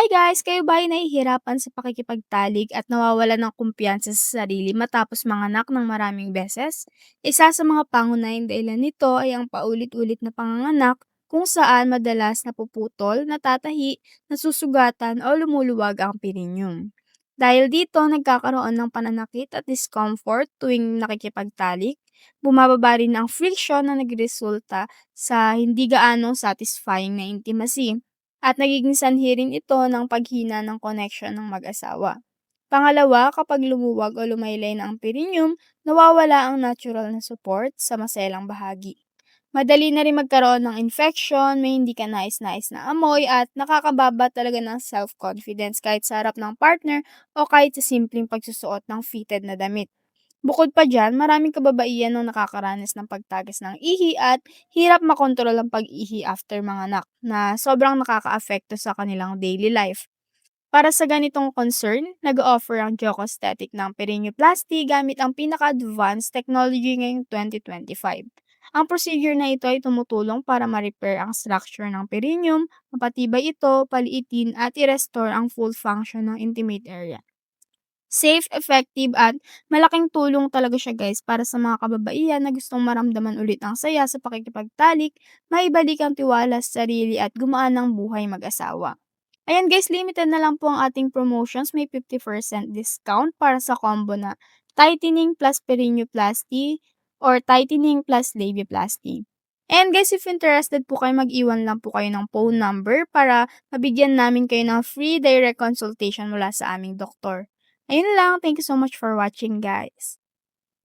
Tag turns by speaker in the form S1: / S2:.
S1: Hi guys! Kayo ba ay nahihirapan sa pakikipagtalik at nawawalan ng kumpiyansa sa sarili matapos manganak ng maraming beses? Isa sa mga pangunahing dahilan nito ay ang paulit-ulit na panganganak kung saan madalas napuputol, natatahi, nasusugatan o lumuluwag ang perineum. Dahil dito, nagkakaroon ng pananakit at discomfort tuwing nakikipagtalik, bumababa rin ang friction na nagresulta sa hindi gaano satisfying na intimacy at nagiging sanhi rin ito ng paghina ng connection ng mag-asawa. Pangalawa, kapag lumuwag o lumaylay na ang perineum, nawawala ang natural na support sa maselang bahagi. Madali na rin magkaroon ng infection, may hindi ka nais-nais na amoy at nakakababa talaga ng self-confidence kahit sa harap ng partner o kahit sa simpleng pagsusuot ng fitted na damit. Bukod pa dyan, maraming kababaihan ang nakakaranas ng pagtagas ng ihi at hirap makontrol ang pag-ihi after manganak na sobrang nakakaapekto sa kanilang daily life. Para sa ganitong concern, nag-offer ang Jocostatic ng perineoplasty gamit ang pinaka-advanced technology ngayong 2025. Ang procedure na ito ay tumutulong para ma-repair ang structure ng perineum, mapatibay ito, paliitin at i-restore ang full function ng intimate area. Safe, effective at malaking tulong talaga siya guys para sa mga kababaihan na gustong maramdaman ulit ang saya sa pakikipagtalik, maibalik ang tiwala sa sarili at gumaan ang buhay mag-asawa. Ayan guys, limited na lang po ang ating promotions. May 50% discount para sa combo na tightening plus perineoplasty or tightening plus labiaplasty. And guys, if interested po kayo, mag-iwan lang po kayo ng phone number para mabigyan namin kayo ng free direct consultation mula sa aming doktor. Ayun lang, thank you so much for watching guys.